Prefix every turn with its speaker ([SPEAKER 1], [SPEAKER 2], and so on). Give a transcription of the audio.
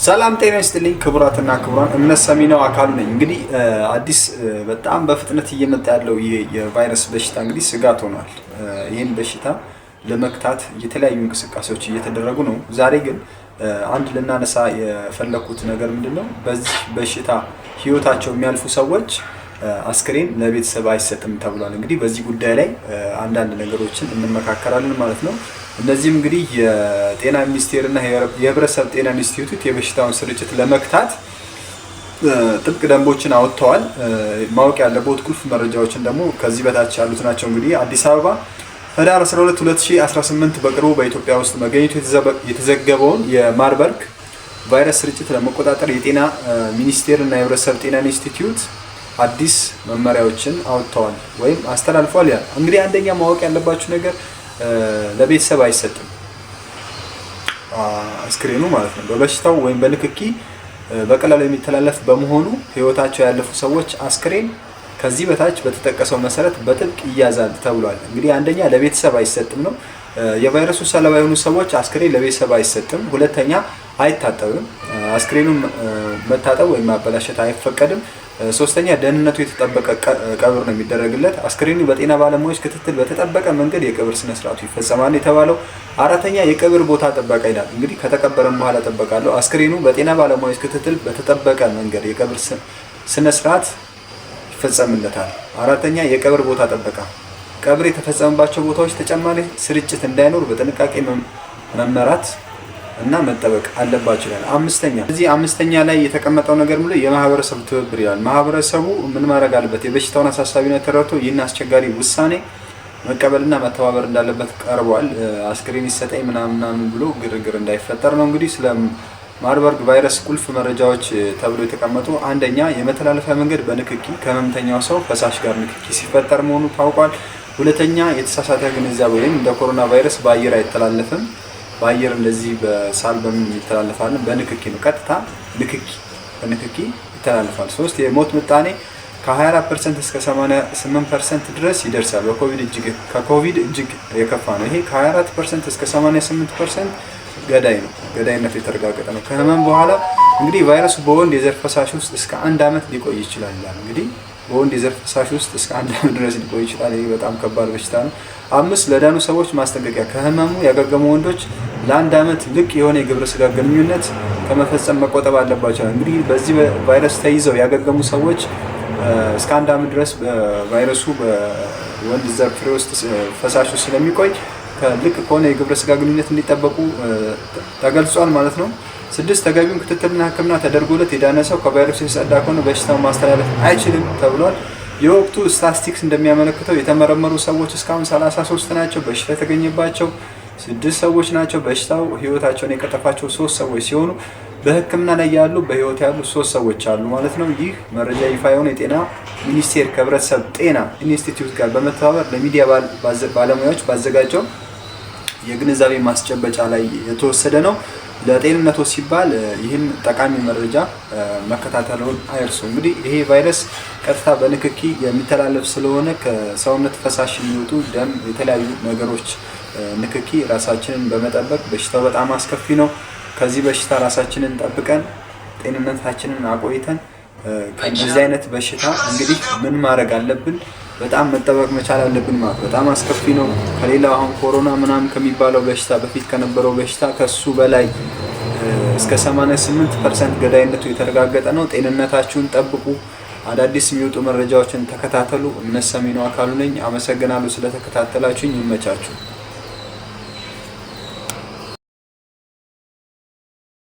[SPEAKER 1] ሰላም ጤና ይስጥልኝ ክቡራትና ክቡራን፣ እምነት ሰሚ ነው አካሉ ነኝ። እንግዲህ አዲስ በጣም በፍጥነት እየመጣ ያለው ይሄ የቫይረስ በሽታ እንግዲህ ስጋት ሆኗል። ይህን በሽታ ለመክታት የተለያዩ እንቅስቃሴዎች እየተደረጉ ነው። ዛሬ ግን አንድ ልናነሳ የፈለኩት ነገር ምንድነው? በዚህ በሽታ ህይወታቸው የሚያልፉ ሰዎች አስክሬን ለቤተሰብ አይሰጥም ተብሏል። እንግዲህ በዚህ ጉዳይ ላይ አንዳንድ ነገሮችን እንመካከራለን ማለት ነው። እነዚህም እንግዲህ የጤና ሚኒስቴር እና የህብረተሰብ ጤና ኢንስቲትዩት የበሽታውን ስርጭት ለመክታት ጥብቅ ደንቦችን አወጥተዋል። ማወቅ ያለበት ቁልፍ መረጃዎችን ደግሞ ከዚህ በታች ያሉት ናቸው። እንግዲህ አዲስ አበባ ህዳር 12 2018 በቅርቡ በኢትዮጵያ ውስጥ መገኘቱ የተዘገበውን የማርበርግ ቫይረስ ስርጭት ለመቆጣጠር የጤና ሚኒስቴር እና የህብረተሰብ ጤና ኢንስቲትዩት አዲስ መመሪያዎችን አውጥተዋል ወይም አስተላልፈዋል። ያ እንግዲህ አንደኛ ማወቅ ያለባችሁ ነገር ለቤተሰብ አይሰጥም አስክሬኑ ማለት ነው። በበሽታው ወይም በንክኪ በቀላሉ የሚተላለፍ በመሆኑ ህይወታቸው ያለፉ ሰዎች አስክሬን ከዚህ በታች በተጠቀሰው መሰረት በጥብቅ ይያዛል ተብሏል። እንግዲህ አንደኛ ለቤተሰብ አይሰጥም ነው። የቫይረሱ ሰለባ የሆኑ ሰዎች አስክሬን ለቤተሰብ አይሰጥም። ሁለተኛ አይታጠብም። አስክሬኑን መታጠብ ወይም ማበላሸት አይፈቀድም። ሶስተኛ ደህንነቱ የተጠበቀ ቀብር ነው የሚደረግለት። አስክሬኑ በጤና ባለሙያዎች ክትትል በተጠበቀ መንገድ የቀብር ስነ ስርዓቱ ይፈጸማል የተባለው። አራተኛ የቀብር ቦታ ጥበቃ ይላል። እንግዲህ ከተቀበረም በኋላ ጥበቃለሁ። አስክሬኑ በጤና ባለሙያዎች ክትትል በተጠበቀ መንገድ የቀብር ስነ ስርዓት ይፈጸምለታል። አራተኛ የቀብር ቦታ ጥበቃ፣ ቀብር የተፈጸመባቸው ቦታዎች ተጨማሪ ስርጭት እንዳይኖር በጥንቃቄ መመራት እና መጠበቅ አለባቸው ይላል። አምስተኛ ላይ የተቀመጠው ነገር ምንድነው? የማህበረሰቡ ትብብር ይላል። ማህበረሰቡ ምን ማድረግ አለበት? የበሽታውን አሳሳቢነት ተረድቶ ይህን አስቸጋሪ ውሳኔ መቀበልና መተባበር እንዳለበት ቀርቧል። አስክሬን ይሰጠኝ ምናምን ብሎ ግርግር እንዳይፈጠር ነው። እንግዲህ ስለ ማርበርግ ቫይረስ ቁልፍ መረጃዎች ተብሎ የተቀመጡ፣ አንደኛ የመተላለፊያ መንገድ በንክኪ ከህመምተኛው ሰው ፈሳሽ ጋር ንክኪ ሲፈጠር መሆኑ ታውቋል። ሁለተኛ የተሳሳተ ግንዛቤ ወይም እንደ ኮሮና ቫይረስ በአየር አይተላለፍም። በአየር እንደዚህ በሳል በምን ይተላለፋል? በንክኪ ነው። ቀጥታ በንክኪ ይተላለፋል። 3 የሞት ምጣኔ ከ24% እስከ 88% ድረስ ይደርሳል። ከኮቪድ እጅግ የከፋ ነው። ይሄ ከ24% እስከ 88% ገዳይ ነው። ገዳይነቱ የተረጋገጠ ነው። ከህመም በኋላ እንግዲህ ቫይረሱ በወንድ የዘር ፈሳሽ ውስጥ እስከ 1 ዓመት ሊቆይ ይችላል ይላል። እንግዲህ በወንድ የዘር ፈሳሽ ውስጥ እስከ 1 ዓመት ድረስ ሊቆይ ይችላል። ይሄ በጣም ከባድ በሽታ ነው። 5 ለዳኑ ሰዎች ማስጠንቀቂያ፣ ከህመሙ ያገገሙ ወንዶች ለ1 ዓመት ልቅ የሆነ የግብረ ስጋ ግንኙነት ከመፈጸም መቆጠብ አለባቸው። እንግዲህ በዚህ ቫይረስ ተይዘው ያገገሙ ሰዎች እስከ 1 ዓመት ድረስ ቫይረሱ በወንድ ዘር ፍሬ ውስጥ ፈሳሽ ውስጥ ስለሚቆይ ከልቅ ከሆነ የግብረ ስጋ ግንኙነት እንዲጠበቁ ተገልጿል ማለት ነው። 6 ተገቢውን ክትትልና ሕክምና ተደርጎለት የዳነ ሰው ከቫይረሱ የጸዳ ከሆነ በሽታውን ማስተላለፍ አይችልም ተብሏል። የወቅቱ ስታቲስቲክስ እንደሚያመለክተው የተመረመሩ ሰዎች እስካሁን 33 ናቸው። በሽታ የተገኘባቸው 6 ሰዎች ናቸው። በሽታው ህይወታቸውን የቀጠፋቸው 3 ሰዎች ሲሆኑ በህክምና ላይ ያሉ በህይወት ያሉ 3 ሰዎች አሉ ማለት ነው። ይህ መረጃ ይፋ የሆነ የጤና ሚኒስቴር ከህብረተሰብ ጤና ኢንስቲትዩት ጋር በመተባበር ለሚዲያ ባለሙያዎች ባዘጋጀው የግንዛቤ ማስጨበጫ ላይ የተወሰደ ነው። ለጤንነቱ ሲባል ይህን ጠቃሚ መረጃ መከታተሉን አይርሱ። እንግዲህ ይሄ ቫይረስ ቀጥታ በንክኪ የሚተላለፍ ስለሆነ ከሰውነት ፈሳሽ የሚወጡ ደም፣ የተለያዩ ነገሮች ንክኪ ራሳችንን በመጠበቅ በሽታው በጣም አስከፊ ነው። ከዚህ በሽታ ራሳችንን ጠብቀን ጤንነታችንን አቆይተን ከዚህ አይነት በሽታ እንግዲህ ምን ማድረግ አለብን? በጣም መጠበቅ መቻል አለብን ማለት በጣም አስከፊ ነው። ከሌላው አሁን ኮሮና ምናምን ከሚባለው በሽታ በፊት ከነበረው በሽታ ከሱ በላይ እስከ 88% ገዳይነቱ የተረጋገጠ ነው። ጤንነታችሁን ጠብቁ። አዳዲስ የሚወጡ መረጃዎችን ተከታተሉ። እምነት ሰሚ ነው አካሉ ነኝ። አመሰግናለሁ ስለተከታተላችሁኝ። ይመቻችሁ።